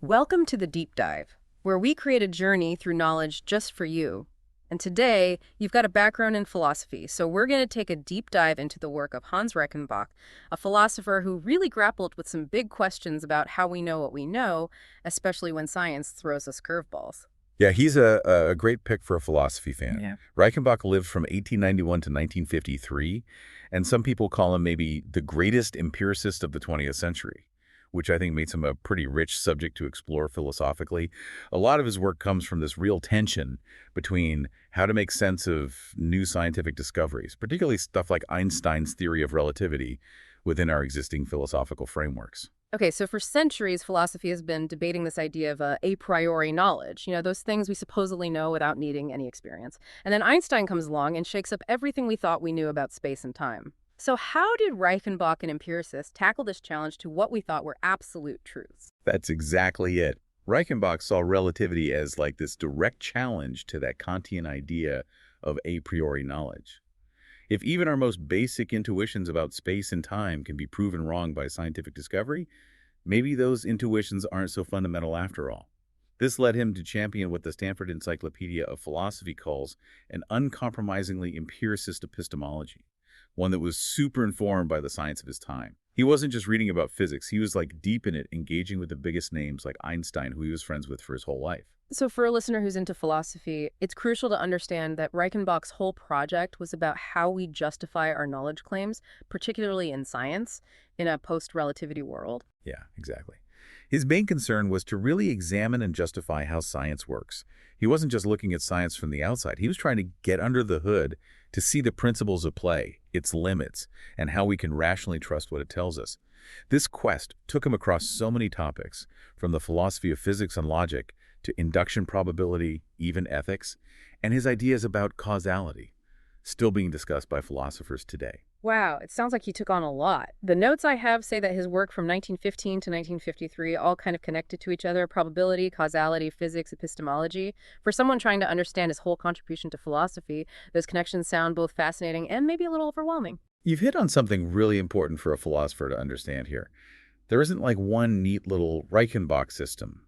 Welcome to the Deep Dive, where we create a journey through knowledge just for you. And today, you've got a background in philosophy, so we're going to take a deep dive into the work of Hans Reichenbach, a philosopher who really grappled with some big questions about how we know what we know, especially when science throws us curveballs. Yeah, he's a great pick for a philosophy fan. Yeah. Reichenbach lived from 1891 to 1953, and some people call him maybe the greatest empiricist of the 20th century, which I think makes him a pretty rich subject to explore philosophically. A lot of his work comes from this real tension between how to make sense of new scientific discoveries, particularly stuff like Einstein's theory of relativity within our existing philosophical frameworks. Okay, so for centuries, philosophy has been debating this idea of a priori knowledge, those things we supposedly know without needing any experience. And then Einstein comes along and shakes up everything we thought we knew about space and time. So how did Reichenbach and empiricists tackle this challenge to what we thought were absolute truths? That's exactly it. Reichenbach saw relativity as like this direct challenge to that Kantian idea of a priori knowledge. If even our most basic intuitions about space and time can be proven wrong by scientific discovery, maybe those intuitions aren't so fundamental after all. This led him to champion what the Stanford Encyclopedia of Philosophy calls an uncompromisingly empiricist epistemology, one that was super informed by the science of his time. He wasn't just reading about physics, he was like deep in it, engaging with the biggest names like Einstein, who he was friends with for his whole life. So for a listener who's into philosophy, it's crucial to understand that Reichenbach's whole project was about how we justify our knowledge claims, particularly in science, in a post-relativity world. Yeah, exactly. His main concern was to really examine and justify how science works. He wasn't just looking at science from the outside. He was trying to get under the hood to see the principles of play, its limits, and how we can rationally trust what it tells us. This quest took him across so many topics, from the philosophy of physics and logic to induction probability, even ethics, and his ideas about causality, still being discussed by philosophers today. Wow, it sounds like he took on a lot. The notes I have say that his work from 1915 to 1953 all kind of connected to each other: probability, causality, physics, epistemology. For someone trying to understand his whole contribution to philosophy, those connections sound both fascinating and maybe a little overwhelming. You've hit on something really important for a philosopher to understand here. There isn't like one neat little Reichenbach system.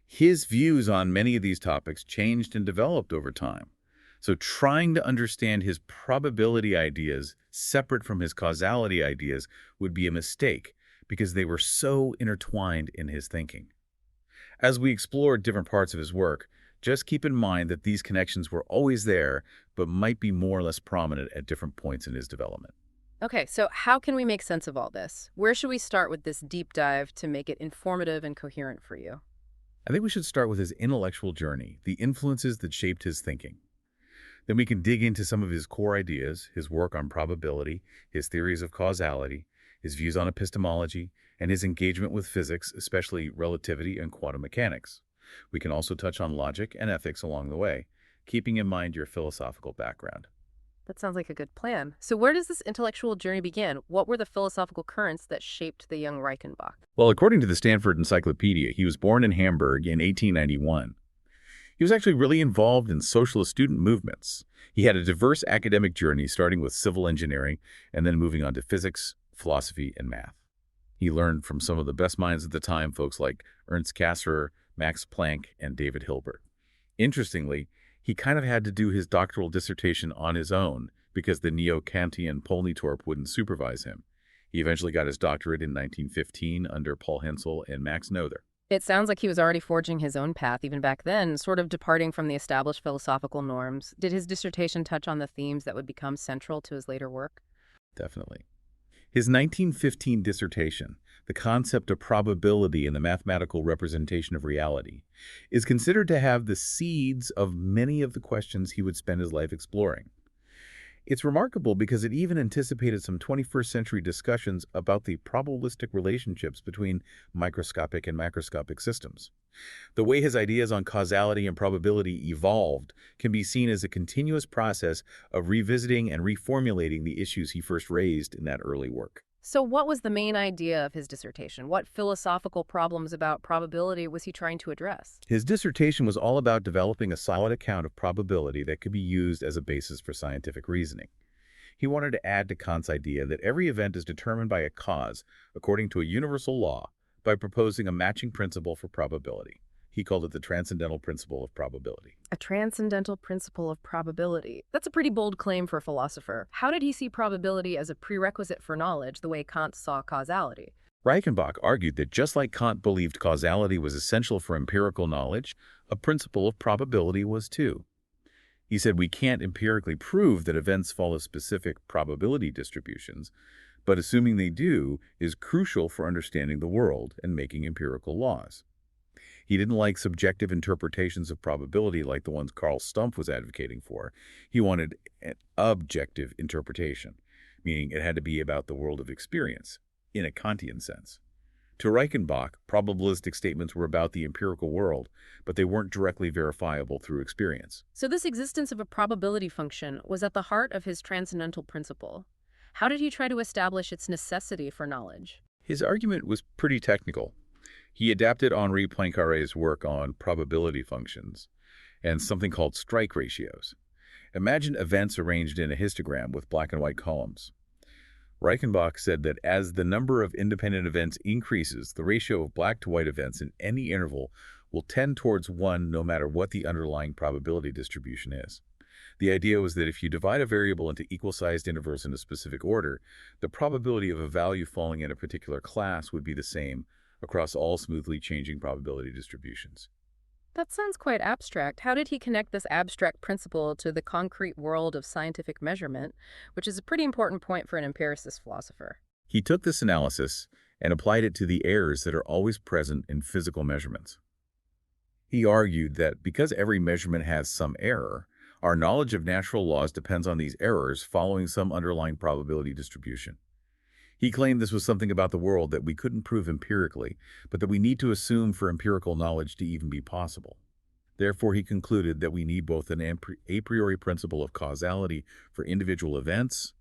His views on many of these topics changed and developed over time. So trying to understand his probability ideas separate from his causality ideas would be a mistake because they were so intertwined in his thinking. As we explore different parts of his work, just keep in mind that these connections were always there, but might be more or less prominent at different points in his development. Okay, so how can we make sense of all this? Where should we start with this deep dive to make it informative and coherent for you? I think we should start with his intellectual journey, the influences that shaped his thinking. Then we can dig into some of his core ideas, his work on probability, his theories of causality, his views on epistemology, and his engagement with physics, especially relativity and quantum mechanics. We can also touch on logic and ethics along the way, keeping in mind your philosophical background. That sounds like a good plan. So where does this intellectual journey begin? What were the philosophical currents that shaped the young Reichenbach? Well, according to the Stanford Encyclopedia, he was born in Hamburg in 1891. He was actually really involved in socialist student movements. He had a diverse academic journey, starting with civil engineering and then moving on to physics, philosophy, and math. He learned from some of the best minds at the time, folks like Ernst Cassirer, Max Planck, and David Hilbert. Interestingly, he kind of had to do his doctoral dissertation on his own because the neo-Kantian Paul Nitorp wouldn't supervise him. He eventually got his doctorate in 1915 under Paul Hensel and Max Noether. It sounds like he was already forging his own path even back then, sort of departing from the established philosophical norms. Did his dissertation touch on the themes that would become central to his later work? Definitely. His 1915 dissertation, The Concept of Probability in the Mathematical Representation of Reality, is considered to have the seeds of many of the questions he would spend his life exploring. It's remarkable because it even anticipated some 21st century discussions about the probabilistic relationships between microscopic and macroscopic systems. The way his ideas on causality and probability evolved can be seen as a continuous process of revisiting and reformulating the issues he first raised in that early work. So what was the main idea of his dissertation? What philosophical problems about probability was he trying to address? His dissertation was all about developing a solid account of probability that could be used as a basis for scientific reasoning. He wanted to add to Kant's idea that every event is determined by a cause according to a universal law, by proposing a matching principle for probability. He called it the transcendental principle of probability. A transcendental principle of probability. That's a pretty bold claim for a philosopher. How did he see probability as a prerequisite for knowledge, the way Kant saw causality? Reichenbach argued that just like Kant believed causality was essential for empirical knowledge, a principle of probability was too. He said we can't empirically prove that events follow specific probability distributions, but assuming they do is crucial for understanding the world and making empirical laws. He didn't like subjective interpretations of probability like the ones Carl Stumpf was advocating for. He wanted an objective interpretation, meaning it had to be about the world of experience, in a Kantian sense. To Reichenbach, probabilistic statements were about the empirical world, but they weren't directly verifiable through experience. So this existence of a probability function was at the heart of his transcendental principle. How did he try to establish its necessity for knowledge? His argument was pretty technical. He adapted Henri Poincaré's work on probability functions and something called strike ratios. Imagine events arranged in a histogram with black and white columns. Reichenbach said that as the number of independent events increases, the ratio of black to white events in any interval will tend towards 1 no matter what the underlying probability distribution is. The idea was that if you divide a variable into equal-sized intervals in a specific order, the probability of a value falling in a particular class would be the same across all smoothly changing probability distributions. That sounds quite abstract. How did he connect this abstract principle to the concrete world of scientific measurement, which is a pretty important point for an empiricist philosopher? He took this analysis and applied it to the errors that are always present in physical measurements. He argued that because every measurement has some error, our knowledge of natural laws depends on these errors following some underlying probability distribution. He claimed this was something about the world that we couldn't prove empirically, but that we need to assume for empirical knowledge to even be possible. Therefore, he concluded that we need both an a priori principle of causality for individual events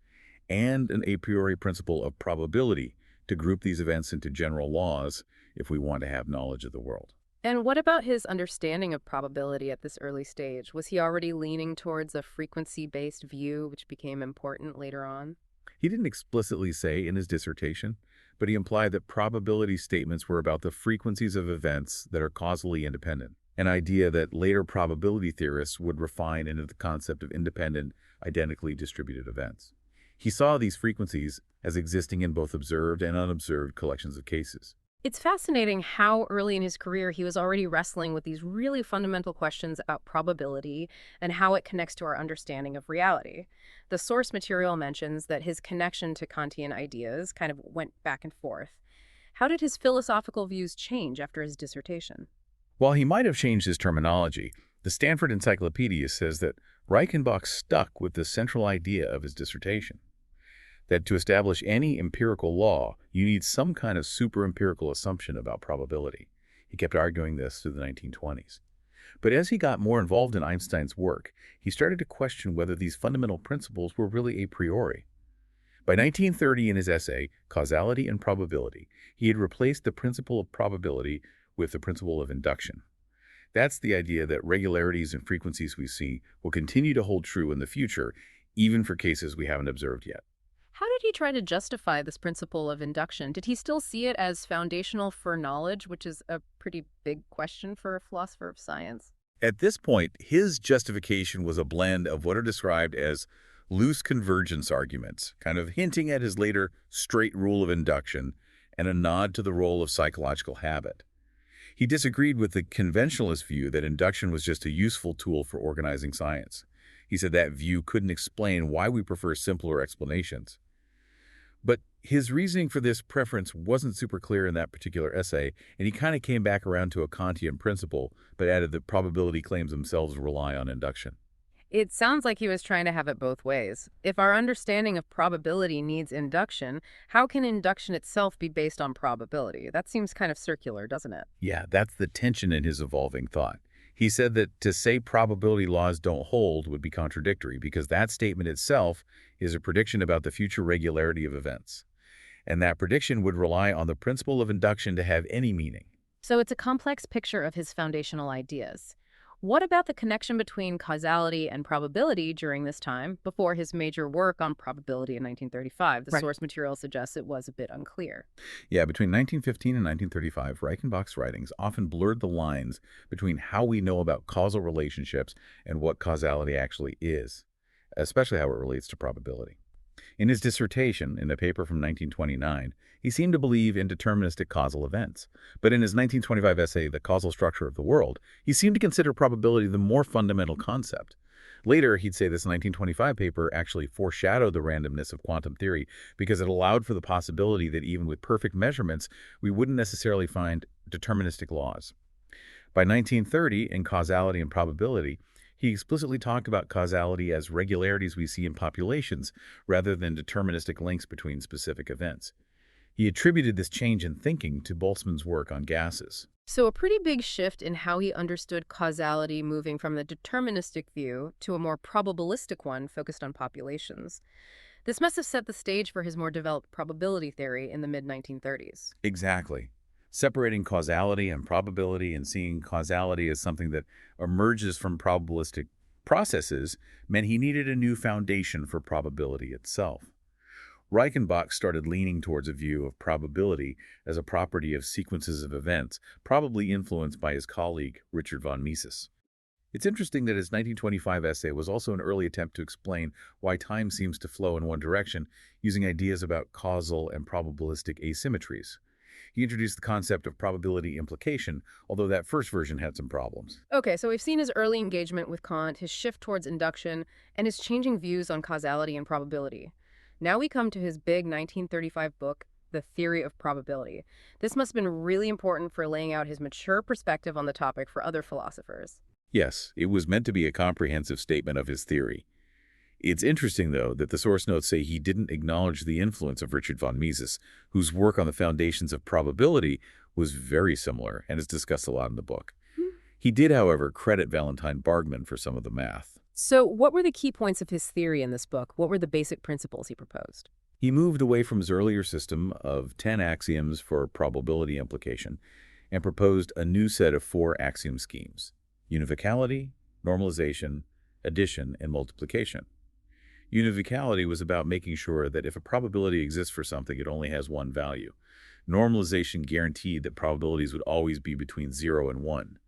and an a priori principle of probability to group these events into general laws if we want to have knowledge of the world. And what about his understanding of probability at this early stage? Was he already leaning towards a frequency-based view, which became important later on? He didn't explicitly say in his dissertation, but he implied that probability statements were about the frequencies of events that are causally independent, an idea that later probability theorists would refine into the concept of independent, identically distributed events. He saw these frequencies as existing in both observed and unobserved collections of cases. It's fascinating how early in his career he was already wrestling with these really fundamental questions about probability and how it connects to our understanding of reality. The source material mentions that his connection to Kantian ideas kind of went back and forth. How did his philosophical views change after his dissertation? While he might have changed his terminology, the Stanford Encyclopedia says that Reichenbach stuck with the central idea of his dissertation, that to establish any empirical law, you need some kind of super-empirical assumption about probability. He kept arguing this through the 1920s. But as he got more involved in Einstein's work, he started to question whether these fundamental principles were really a priori. By 1930, in his essay, Causality and Probability, he had replaced the principle of probability with the principle of induction. That's the idea that regularities and frequencies we see will continue to hold true in the future, even for cases we haven't observed yet. How did he try to justify this principle of induction? Did he still see it as foundational for knowledge, which is a pretty big question for a philosopher of science? At this point, his justification was a blend of what are described as loose convergence arguments, kind of hinting at his later straight rule of induction and a nod to the role of psychological habit. He disagreed with the conventionalist view that induction was just a useful tool for organizing science. He said that view couldn't explain why we prefer simpler explanations. But his reasoning for this preference wasn't super clear in that particular essay, and he kind of came back around to a Kantian principle, but added that probability claims themselves rely on induction. It sounds like he was trying to have it both ways. If our understanding of probability needs induction, how can induction itself be based on probability? That seems kind of circular, doesn't it? Yeah, that's the tension in his evolving thought. He said that to say probability laws don't hold would be contradictory because that statement itself is a prediction about the future regularity of events. And that prediction would rely on the principle of induction to have any meaning. So it's a complex picture of his foundational ideas. What about the connection between causality and probability during this time, before his major work on probability in 1935? The Right. source material suggests it was a bit unclear. Yeah, between 1915 and 1935, Reichenbach's writings often blurred the lines between how we know about causal relationships and what causality actually is, especially how it relates to probability. In his dissertation, in a paper from 1929, he seemed to believe in deterministic causal events. But in his 1925 essay, The Causal Structure of the World, he seemed to consider probability the more fundamental concept. Later, he'd say this 1925 paper actually foreshadowed the randomness of quantum theory because it allowed for the possibility that even with perfect measurements, we wouldn't necessarily find deterministic laws. By 1930, in Causality and Probability, he explicitly talked about causality as regularities we see in populations rather than deterministic links between specific events. He attributed this change in thinking to Boltzmann's work on gases. So, a pretty big shift in how he understood causality, moving from the deterministic view to a more probabilistic one focused on populations. This must have set the stage for his more developed probability theory in the mid 1930s. Exactly. Separating causality and probability and seeing causality as something that emerges from probabilistic processes meant he needed a new foundation for probability itself. Reichenbach started leaning towards a view of probability as a property of sequences of events, probably influenced by his colleague, Richard von Mises. It's interesting that his 1925 essay was also an early attempt to explain why time seems to flow in one direction, using ideas about causal and probabilistic asymmetries. He introduced the concept of probability implication, although that first version had some problems. Okay, so we've seen his early engagement with Kant, his shift towards induction, and his changing views on causality and probability. Now we come to his big 1935 book, The Theory of Probability. This must have been really important for laying out his mature perspective on the topic for other philosophers. Yes, it was meant to be a comprehensive statement of his theory. It's interesting, though, that the source notes say he didn't acknowledge the influence of Richard von Mises, whose work on the foundations of probability was very similar and is discussed a lot in the book. He did, however, credit Valentine Bargmann for some of the math. So, what were the key points of his theory in this book? What were the basic principles he proposed? He moved away from his earlier system of 10 axioms for probability implication and proposed a new set of 4 axiom schemes: univocality, normalization, addition, and multiplication. Univocality was about making sure that if a probability exists for something, it only has one value. Normalization guaranteed that probabilities would always be between 0 and 1.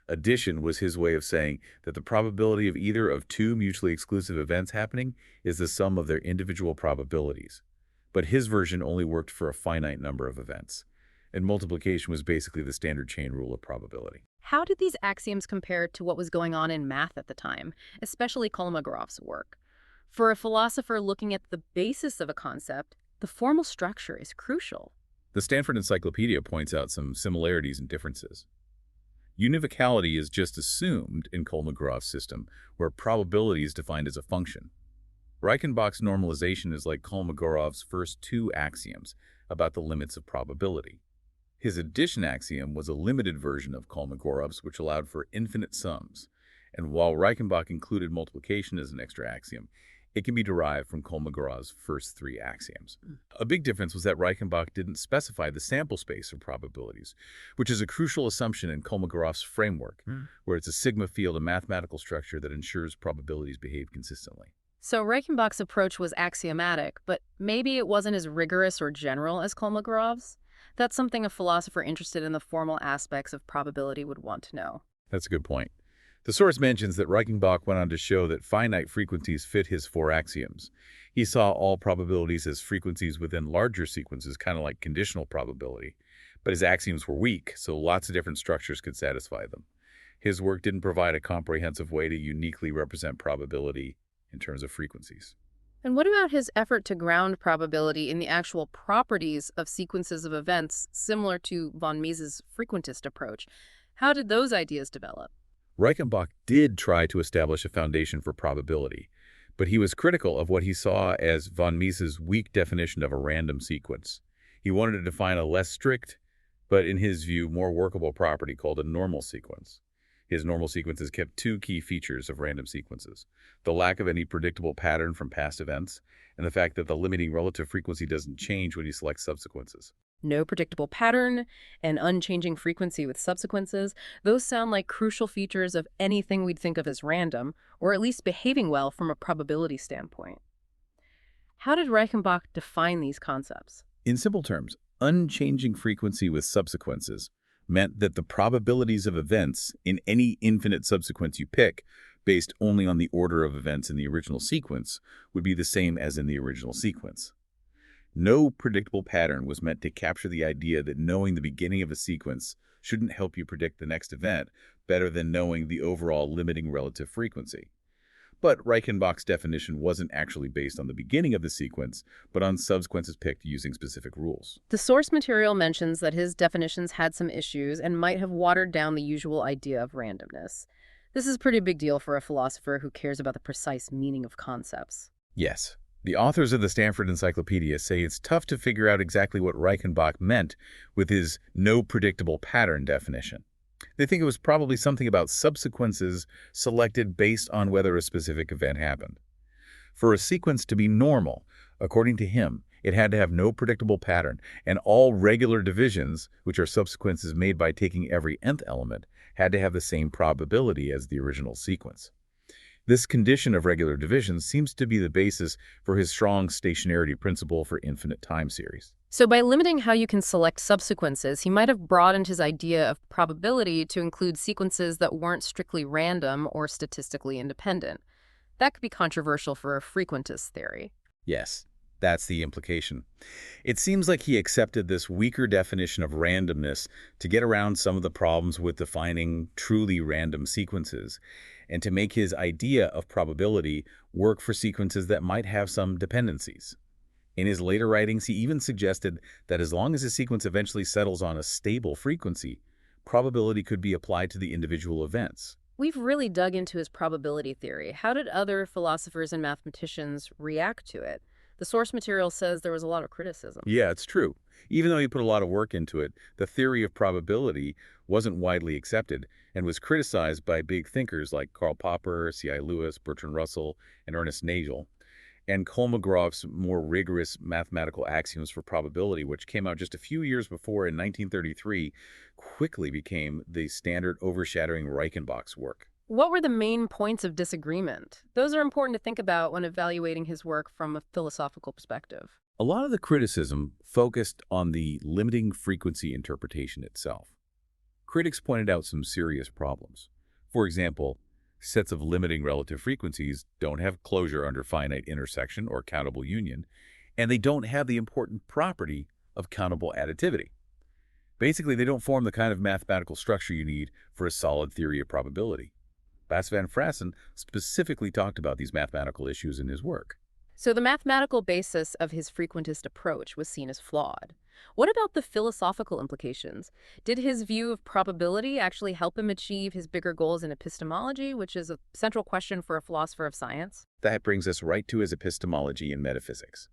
Addition was his way of saying that the probability of either of two mutually exclusive events happening is the sum of their individual probabilities. But his version only worked for a finite number of events. And multiplication was basically the standard chain rule of probability. How did these axioms compare to what was going on in math at the time, especially Kolmogorov's work? For a philosopher looking at the basis of a concept, the formal structure is crucial. The Stanford Encyclopedia points out some similarities and differences. Univocality is just assumed in Kolmogorov's system, where probability is defined as a function. Reichenbach's normalization is like Kolmogorov's first 2 axioms about the limits of probability. His addition axiom was a limited version of Kolmogorov's, which allowed for infinite sums. And while Reichenbach included multiplication as an extra axiom, it can be derived from Kolmogorov's first 3 axioms. A big difference was that Reichenbach didn't specify the sample space of probabilities, which is a crucial assumption in Kolmogorov's framework, where it's a sigma field, a mathematical structure that ensures probabilities behave consistently. So Reichenbach's approach was axiomatic, but maybe it wasn't as rigorous or general as Kolmogorov's? That's something a philosopher interested in the formal aspects of probability would want to know. That's a good point. The source mentions that Reichenbach went on to show that finite frequencies fit his 4 axioms. He saw all probabilities as frequencies within larger sequences, kind of like conditional probability. But his axioms were weak, so lots of different structures could satisfy them. His work didn't provide a comprehensive way to uniquely represent probability in terms of frequencies. And what about his effort to ground probability in the actual properties of sequences of events, similar to von Mises' frequentist approach? How did those ideas develop? Reichenbach did try to establish a foundation for probability, but he was critical of what he saw as von Mises' weak definition of a random sequence. He wanted to define a less strict, but in his view, more workable property called a normal sequence. His normal sequences kept 2 key features of random sequences: the lack of any predictable pattern from past events, and the fact that the limiting relative frequency doesn't change when you select subsequences. No predictable pattern, and unchanging frequency with subsequences, those sound like crucial features of anything we'd think of as random, or at least behaving well from a probability standpoint. How did Reichenbach define these concepts? In simple terms, unchanging frequency with subsequences meant that the probabilities of events in any infinite subsequence you pick, based only on the order of events in the original sequence, would be the same as in the original sequence. No predictable pattern was meant to capture the idea that knowing the beginning of a sequence shouldn't help you predict the next event better than knowing the overall limiting relative frequency. But Reichenbach's definition wasn't actually based on the beginning of the sequence, but on subsequences picked using specific rules. The source material mentions that his definitions had some issues and might have watered down the usual idea of randomness. This is a pretty big deal for a philosopher who cares about the precise meaning of concepts. Yes, the authors of the Stanford Encyclopedia say it's tough to figure out exactly what Reichenbach meant with his no predictable pattern definition. They think it was probably something about subsequences selected based on whether a specific event happened. For a sequence to be normal, according to him, it had to have no predictable pattern, and all regular divisions, which are subsequences made by taking every nth element, had to have the same probability as the original sequence. This condition of regular division seems to be the basis for his strong stationarity principle for infinite time series. So by limiting how you can select subsequences, he might have broadened his idea of probability to include sequences that weren't strictly random or statistically independent. That could be controversial for a frequentist theory. Yes, that's the implication. It seems like he accepted this weaker definition of randomness to get around some of the problems with defining truly random sequences, and to make his idea of probability work for sequences that might have some dependencies. In his later writings, he even suggested that as long as a sequence eventually settles on a stable frequency, probability could be applied to the individual events. We've really dug into his probability theory. How did other philosophers and mathematicians react to it? The source material says there was a lot of criticism. Yeah, it's true. Even though he put a lot of work into it, the theory of probability wasn't widely accepted and was criticized by big thinkers like Karl Popper, C.I. Lewis, Bertrand Russell, and Ernest Nagel. And Kolmogorov's more rigorous mathematical axioms for probability, which came out just a few years before in 1933, quickly became the standard overshadowing Reichenbach's work. What were the main points of disagreement? Those are important to think about when evaluating his work from a philosophical perspective. A lot of the criticism focused on the limiting frequency interpretation itself. Critics pointed out some serious problems. For example, sets of limiting relative frequencies don't have closure under finite intersection or countable union, and they don't have the important property of countable additivity. Basically, they don't form the kind of mathematical structure you need for a solid theory of probability. Bas van Frassen specifically talked about these mathematical issues in his work. So the mathematical basis of his frequentist approach was seen as flawed. What about the philosophical implications? Did his view of probability actually help him achieve his bigger goals in epistemology, which is a central question for a philosopher of science? That brings us right to his epistemology and metaphysics.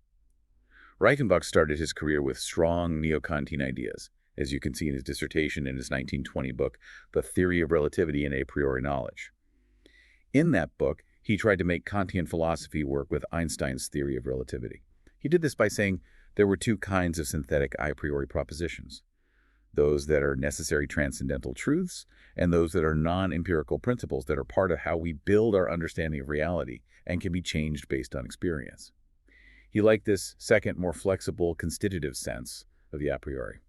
Reichenbach started his career with strong neo-Kantian ideas, as you can see in his dissertation in his 1920 book, The Theory of Relativity and A Priori Knowledge. In that book, he tried to make Kantian philosophy work with Einstein's theory of relativity. He did this by saying there were two kinds of synthetic a priori propositions: those that are necessary transcendental truths and those that are non-empirical principles that are part of how we build our understanding of reality and can be changed based on experience. He liked this second, more flexible, constitutive sense of the a priori.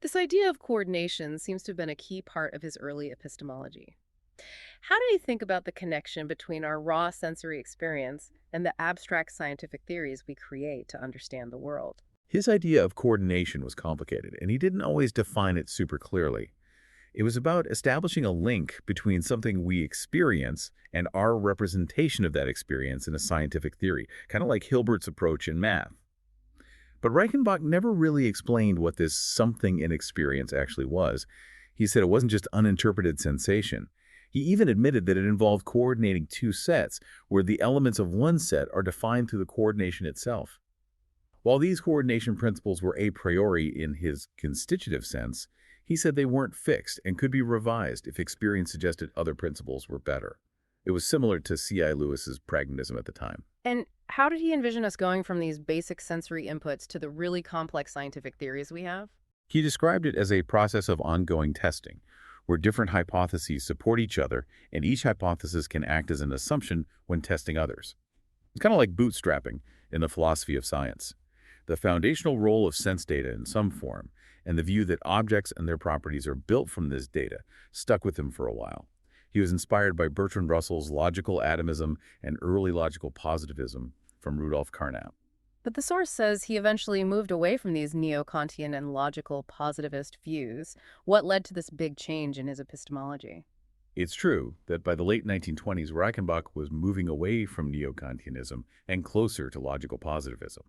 This idea of coordination seems to have been a key part of his early epistemology. How did he think about the connection between our raw sensory experience and the abstract scientific theories we create to understand the world? His idea of coordination was complicated, and he didn't always define it super clearly. It was about establishing a link between something we experience and our representation of that experience in a scientific theory, kind of like Hilbert's approach in math. But Reichenbach never really explained what this something in experience actually was. He said it wasn't just uninterpreted sensation. He even admitted that it involved coordinating two sets, where the elements of one set are defined through the coordination itself. While these coordination principles were a priori in his constitutive sense, he said they weren't fixed and could be revised if experience suggested other principles were better. It was similar to C.I. Lewis's pragmatism at the time. And how did he envision us going from these basic sensory inputs to the really complex scientific theories we have? He described it as a process of ongoing testing, where different hypotheses support each other, and each hypothesis can act as an assumption when testing others. It's kind of like bootstrapping in the philosophy of science. The foundational role of sense data in some form, and the view that objects and their properties are built from this data, stuck with him for a while. He was inspired by Bertrand Russell's logical atomism and early logical positivism from Rudolf Carnap. But the source says he eventually moved away from these neo-Kantian and logical positivist views. What led to this big change in his epistemology? It's true that by the late 1920s, Reichenbach was moving away from neo-Kantianism and closer to logical positivism.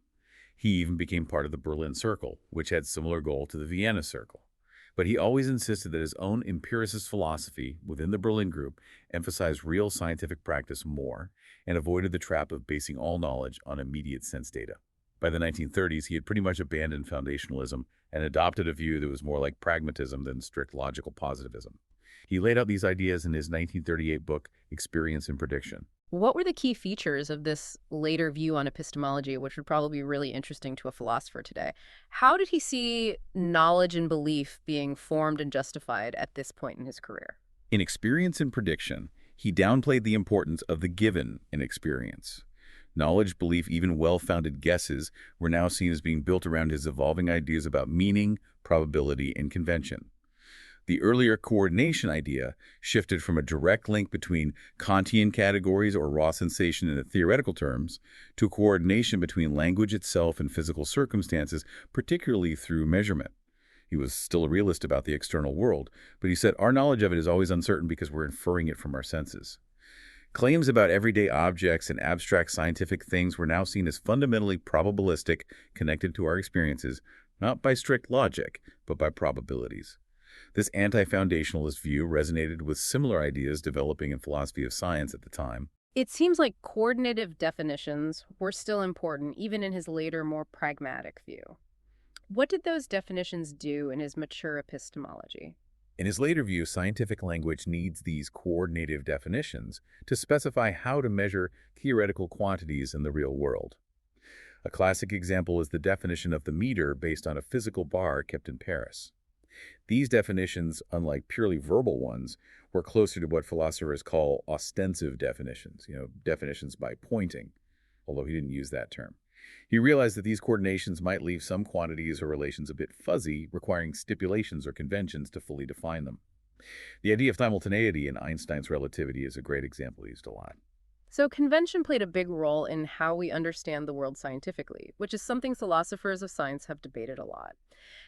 He even became part of the Berlin Circle, which had similar goal to the Vienna Circle. But he always insisted that his own empiricist philosophy within the Berlin group emphasized real scientific practice more and avoided the trap of basing all knowledge on immediate sense data. By the 1930s, he had pretty much abandoned foundationalism and adopted a view that was more like pragmatism than strict logical positivism. He laid out these ideas in his 1938 book, Experience and Prediction. What were the key features of this later view on epistemology, which would probably be really interesting to a philosopher today? How did he see knowledge and belief being formed and justified at this point in his career? In Experience and Prediction, he downplayed the importance of the given in experience. Knowledge, belief, even well-founded guesses were now seen as being built around his evolving ideas about meaning, probability, and convention. The earlier coordination idea shifted from a direct link between Kantian categories or raw sensation in the theoretical terms to coordination between language itself and physical circumstances, particularly through measurement. He was still a realist about the external world, but he said our knowledge of it is always uncertain because we're inferring it from our senses. Claims about everyday objects and abstract scientific things were now seen as fundamentally probabilistic, connected to our experiences, not by strict logic, but by probabilities. This anti-foundationalist view resonated with similar ideas developing in philosophy of science at the time. It seems like coordinative definitions were still important, even in his later, more pragmatic view. What did those definitions do in his mature epistemology? In his later view, scientific language needs these coordinative definitions to specify how to measure theoretical quantities in the real world. A classic example is the definition of the meter based on a physical bar kept in Paris. These definitions, unlike purely verbal ones, were closer to what philosophers call ostensive definitions, definitions by pointing, although he didn't use that term. He realized that these coordinations might leave some quantities or relations a bit fuzzy, requiring stipulations or conventions to fully define them. The idea of simultaneity in Einstein's relativity is a great example used a lot. So convention played a big role in how we understand the world scientifically, which is something philosophers of science have debated a lot.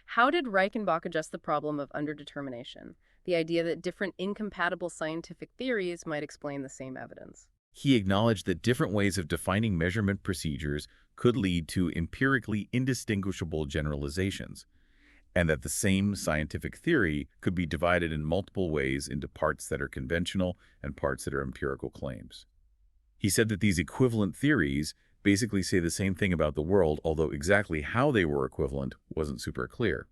How did Reichenbach address the problem of underdetermination, the idea that different incompatible scientific theories might explain the same evidence? He acknowledged that different ways of defining measurement procedures could lead to empirically indistinguishable generalizations, and that the same scientific theory could be divided in multiple ways into parts that are conventional and parts that are empirical claims. He said that these equivalent theories basically say the same thing about the world, although exactly how they were equivalent wasn't super clear.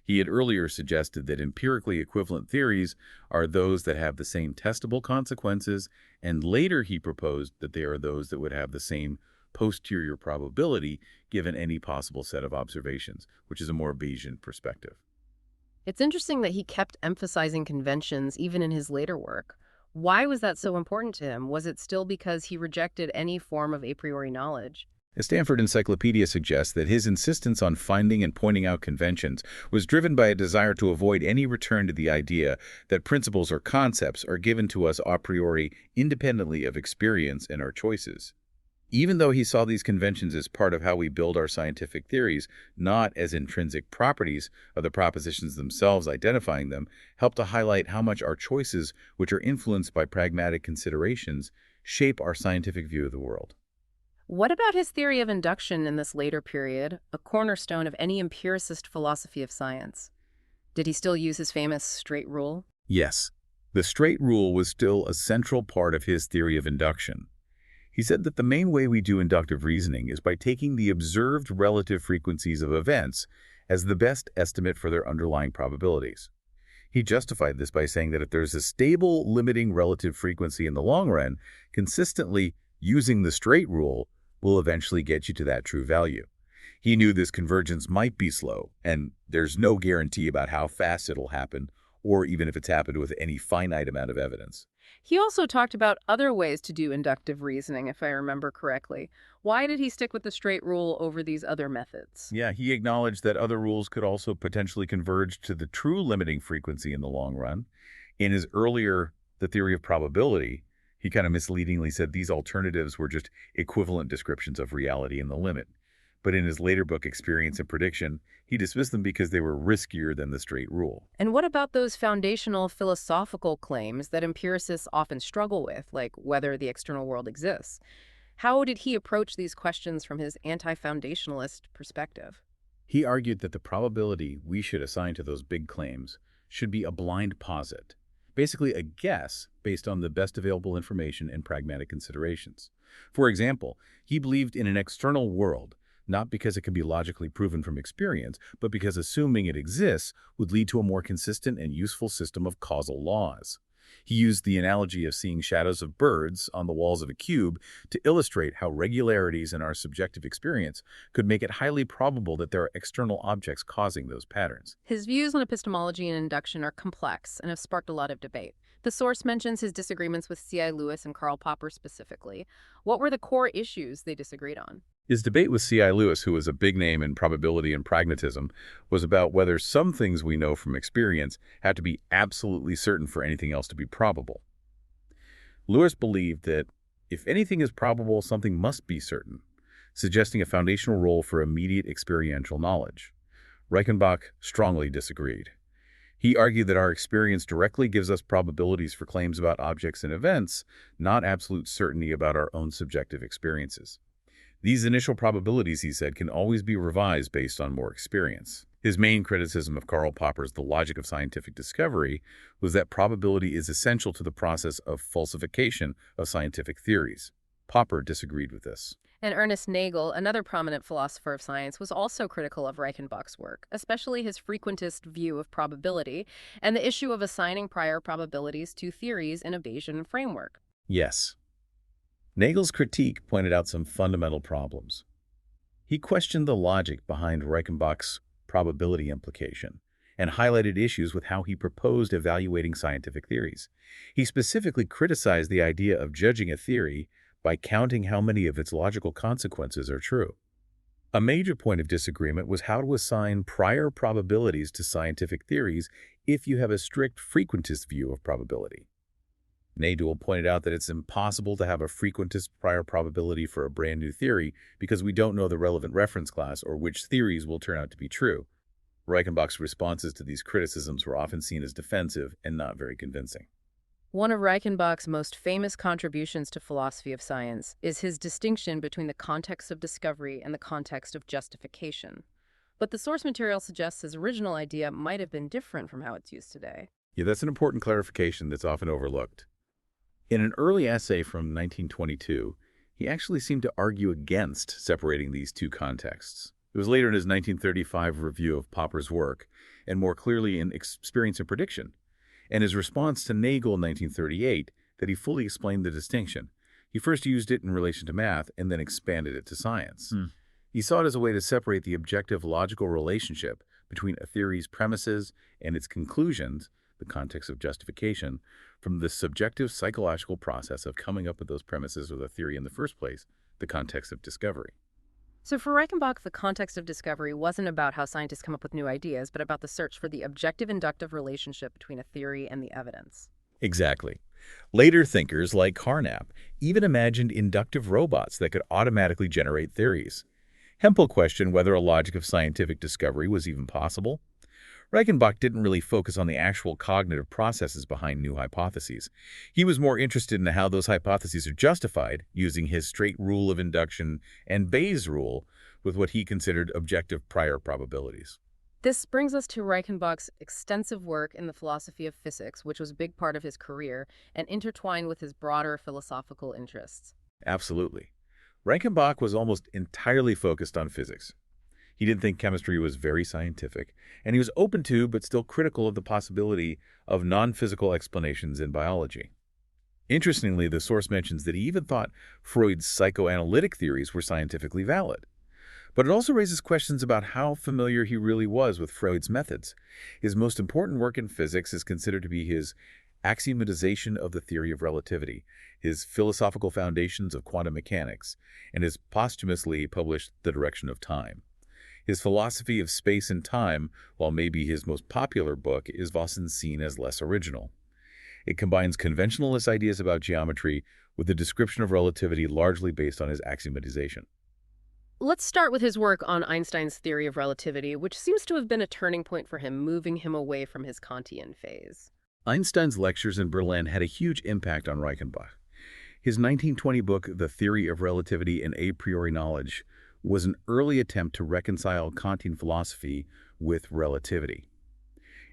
He had earlier suggested that empirically equivalent theories are those that have the same testable consequences, and later he proposed that they are those that would have the same posterior probability given any possible set of observations, which is a more Bayesian perspective. It's interesting that he kept emphasizing conventions even in his later work. Why was that so important to him? Was it still because he rejected any form of a priori knowledge? The Stanford Encyclopedia suggests that his insistence on finding and pointing out conventions was driven by a desire to avoid any return to the idea that principles or concepts are given to us a priori independently of experience and our choices. Even though he saw these conventions as part of how we build our scientific theories, not as intrinsic properties of the propositions themselves identifying them, helped to highlight how much our choices, which are influenced by pragmatic considerations, shape our scientific view of the world. What about his theory of induction in this later period, a cornerstone of any empiricist philosophy of science? Did he still use his famous straight rule? Yes, the straight rule was still a central part of his theory of induction. He said that the main way we do inductive reasoning is by taking the observed relative frequencies of events as the best estimate for their underlying probabilities. He justified this by saying that if there's a stable limiting relative frequency in the long run, consistently using the straight rule will eventually get you to that true value. He knew this convergence might be slow, and there's no guarantee about how fast it'll happen, or even if it's happened with any finite amount of evidence. He also talked about other ways to do inductive reasoning, if I remember correctly. Why did he stick with the straight rule over these other methods? Yeah, he acknowledged that other rules could also potentially converge to the true limiting frequency in the long run. In his earlier The Theory of Probability, he kind of misleadingly said these alternatives were just equivalent descriptions of reality in the limit. But in his later book, Experience and Prediction, he dismissed them because they were riskier than the straight rule. And what about those foundational philosophical claims that empiricists often struggle with, like whether the external world exists? How did he approach these questions from his anti-foundationalist perspective? He argued that the probability we should assign to those big claims should be a blind posit, basically a guess based on the best available information and pragmatic considerations. For example, he believed in an external world, not because it can be logically proven from experience, but because assuming it exists would lead to a more consistent and useful system of causal laws. He used the analogy of seeing shadows of birds on the walls of a cube to illustrate how regularities in our subjective experience could make it highly probable that there are external objects causing those patterns. His views on epistemology and induction are complex and have sparked a lot of debate. The source mentions his disagreements with C.I. Lewis and Karl Popper specifically. What were the core issues they disagreed on? His debate with C.I. Lewis, who was a big name in probability and pragmatism, was about whether some things we know from experience have to be absolutely certain for anything else to be probable. Lewis believed that if anything is probable, something must be certain, suggesting a foundational role for immediate experiential knowledge. Reichenbach strongly disagreed. He argued that our experience directly gives us probabilities for claims about objects and events, not absolute certainty about our own subjective experiences. These initial probabilities, he said, can always be revised based on more experience. His main criticism of Karl Popper's The Logic of Scientific Discovery was that probability is essential to the process of falsification of scientific theories. Popper disagreed with this. And Ernest Nagel, another prominent philosopher of science, was also critical of Reichenbach's work, especially his frequentist view of probability and the issue of assigning prior probabilities to theories in a Bayesian framework. Yes. Nagel's critique pointed out some fundamental problems. He questioned the logic behind Reichenbach's probability implication and highlighted issues with how he proposed evaluating scientific theories. He specifically criticized the idea of judging a theory by counting how many of its logical consequences are true. A major point of disagreement was how to assign prior probabilities to scientific theories if you have a strict frequentist view of probability. Nagel pointed out that it's impossible to have a frequentist prior probability for a brand new theory because we don't know the relevant reference class or which theories will turn out to be true. Reichenbach's responses to these criticisms were often seen as defensive and not very convincing. One of Reichenbach's most famous contributions to philosophy of science is his distinction between the context of discovery and the context of justification. But the source material suggests his original idea might have been different from how it's used today. Yeah, that's an important clarification that's often overlooked. In an early essay from 1922, he actually seemed to argue against separating these two contexts. It was later in his 1935 review of Popper's work, and more clearly in Experience and Prediction, and his response to Nagel in 1938, that he fully explained the distinction. He first used it in relation to math and then expanded it to science. He saw it as a way to separate the objective logical relationship between a theory's premises and its conclusions, the context of justification, from the subjective psychological process of coming up with those premises or the theory in the first place, the context of discovery. So for Reichenbach, the context of discovery wasn't about how scientists come up with new ideas, but about the search for the objective inductive relationship between a theory and the evidence. Exactly. Later thinkers like Carnap even imagined inductive robots that could automatically generate theories. Hempel questioned whether a logic of scientific discovery was even possible. Reichenbach didn't really focus on the actual cognitive processes behind new hypotheses. He was more interested in how those hypotheses are justified, using his straight rule of induction and Bayes' rule with what he considered objective prior probabilities. This brings us to Reichenbach's extensive work in the philosophy of physics, which was a big part of his career and intertwined with his broader philosophical interests. Absolutely. Reichenbach was almost entirely focused on physics. He didn't think chemistry was very scientific, and he was open to but still critical of the possibility of non-physical explanations in biology. Interestingly, the source mentions that he even thought Freud's psychoanalytic theories were scientifically valid. But it also raises questions about how familiar he really was with Freud's methods. His most important work in physics is considered to be his axiomatization of the theory of relativity, his philosophical foundations of quantum mechanics, and his posthumously published The Direction of Time. His philosophy of space and time, while maybe his most popular book, is often seen as less original. It combines conventionalist ideas about geometry with a description of relativity largely based on his axiomatization. Let's start with his work on Einstein's theory of relativity, which seems to have been a turning point for him, moving him away from his Kantian phase. Einstein's lectures in Berlin had a huge impact on Reichenbach. His 1920 book, The Theory of Relativity and A Priori Knowledge, was an early attempt to reconcile Kantian philosophy with relativity.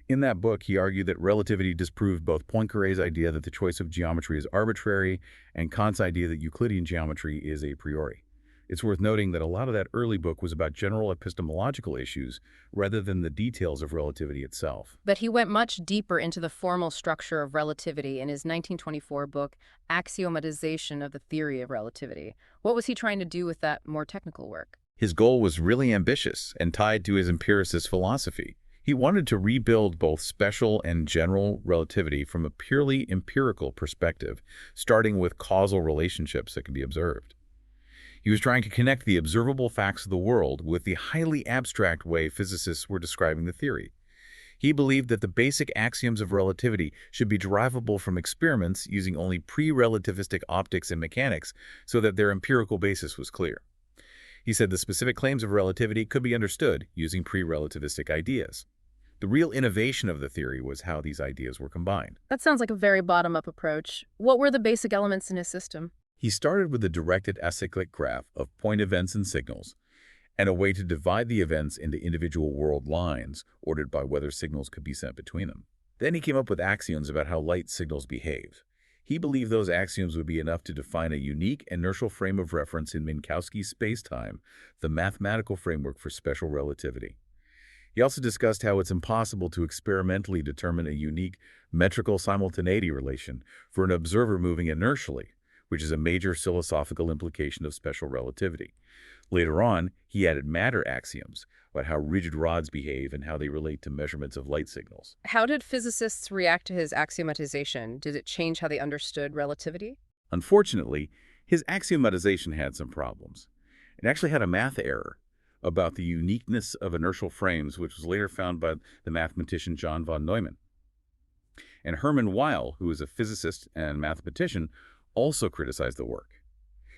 In that book, he argued that relativity disproved both Poincaré's idea that the choice of geometry is arbitrary and Kant's idea that Euclidean geometry is a priori. It's worth noting that a lot of that early book was about general epistemological issues rather than the details of relativity itself. But he went much deeper into the formal structure of relativity in his 1924 book, Axiomatization of the Theory of Relativity. What was he trying to do with that more technical work? His goal was really ambitious and tied to his empiricist philosophy. He wanted to rebuild both special and general relativity from a purely empirical perspective, starting with causal relationships that can be observed. He was trying to connect the observable facts of the world with the highly abstract way physicists were describing the theory. He believed that the basic axioms of relativity should be derivable from experiments using only pre-relativistic optics and mechanics so that their empirical basis was clear. He said the specific claims of relativity could be understood using pre-relativistic ideas. The real innovation of the theory was how these ideas were combined. That sounds like a very bottom-up approach. What were the basic elements in his system? He started with a directed acyclic graph of point events and signals, and a way to divide the events into individual world lines ordered by whether signals could be sent between them. Then he came up with axioms about how light signals behave. He believed those axioms would be enough to define a unique inertial frame of reference in Minkowski's spacetime, the mathematical framework for special relativity. He also discussed how it's impossible to experimentally determine a unique metrical simultaneity relation for an observer moving inertially, which is a major philosophical implication of special relativity. Later on, he added matter axioms about how rigid rods behave and how they relate to measurements of light signals. How did physicists react to his axiomatization? Did it change how they understood relativity? Unfortunately, his axiomatization had some problems. It actually had a math error about the uniqueness of inertial frames, which was later found by the mathematician John von Neumann. And Hermann Weyl, who was a physicist and mathematician, also criticized the work.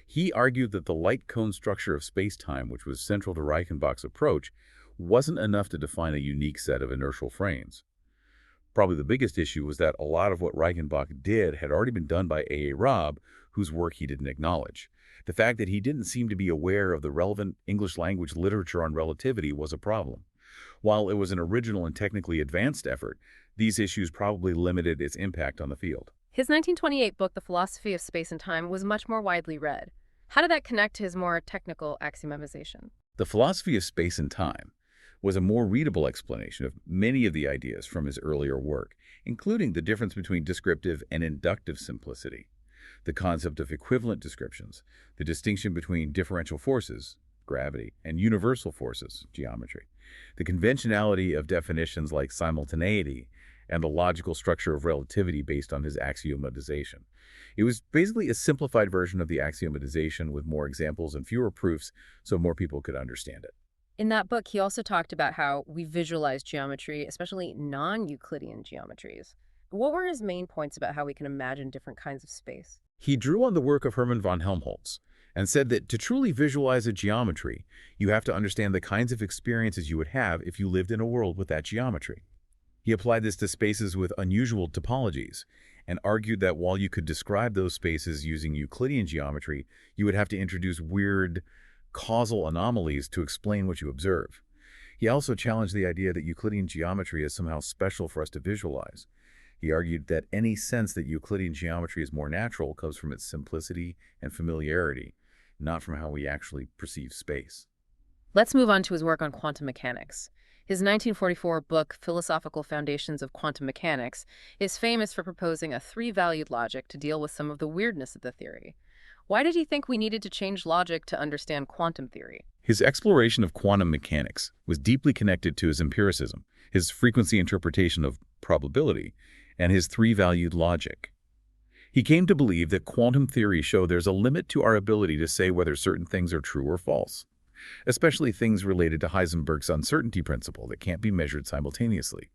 He argued that the light cone structure of spacetime, which was central to Reichenbach's approach, wasn't enough to define a unique set of inertial frames. Probably the biggest issue was that a lot of what Reichenbach did had already been done by A. Robb, whose work he didn't acknowledge. The fact that he didn't seem to be aware of the relevant English language literature on relativity was a problem. While it was an original and technically advanced effort, these issues probably limited its impact on the field. His 1928 book, The Philosophy of Space and Time, was much more widely read. How did that connect to his more technical axiomatization? The Philosophy of Space and Time was a more readable explanation of many of the ideas from his earlier work, including the difference between descriptive and inductive simplicity, the concept of equivalent descriptions, the distinction between differential forces, gravity, and universal forces, geometry, the conventionality of definitions like simultaneity, and the logical structure of relativity based on his axiomatization. It was basically a simplified version of the axiomatization with more examples and fewer proofs so more people could understand it. In that book, he also talked about how we visualize geometry, especially non-Euclidean geometries. What were his main points about how we can imagine different kinds of space? He drew on the work of Hermann von Helmholtz and said that to truly visualize a geometry, you have to understand the kinds of experiences you would have if you lived in a world with that geometry. He applied this to spaces with unusual topologies and argued that while you could describe those spaces using Euclidean geometry, you would have to introduce weird causal anomalies to explain what you observe. He also challenged the idea that Euclidean geometry is somehow special for us to visualize. He argued that any sense that Euclidean geometry is more natural comes from its simplicity and familiarity, not from how we actually perceive space. Let's move on to his work on quantum mechanics. His 1944 book, Philosophical Foundations of Quantum Mechanics, is famous for proposing a three-valued logic to deal with some of the weirdness of the theory. Why did he think we needed to change logic to understand quantum theory? His exploration of quantum mechanics was deeply connected to his empiricism, his frequency interpretation of probability, and his three-valued logic. He came to believe that quantum theory showed there's a limit to our ability to say whether certain things are true or false, especially things related to Heisenberg's uncertainty principle that can't be measured simultaneously.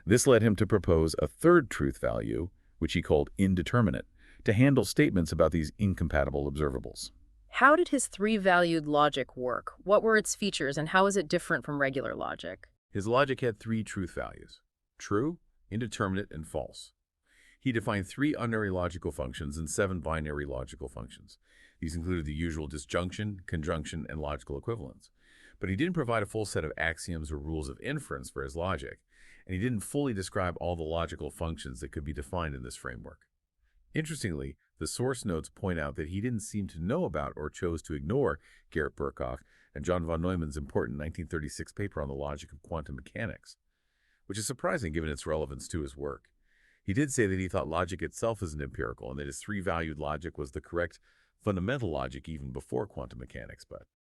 This led him to propose a third truth value, which he called indeterminate, to handle statements about these incompatible observables. How did his three-valued logic work? What were its features, and how is it different from regular logic? His logic had three truth values: true, indeterminate, and false. He defined three unary logical functions and seven binary logical functions. These included the usual disjunction, conjunction, and logical equivalence. But he didn't provide a full set of axioms or rules of inference for his logic, and he didn't fully describe all the logical functions that could be defined in this framework. Interestingly, the source notes point out that he didn't seem to know about or chose to ignore Gerrit Birkhoff and John von Neumann's important 1936 paper on the logic of quantum mechanics, which is surprising given its relevance to his work. He did say that he thought logic itself isn't empirical and that his three-valued logic was the correct fundamental logic even before quantum mechanics, but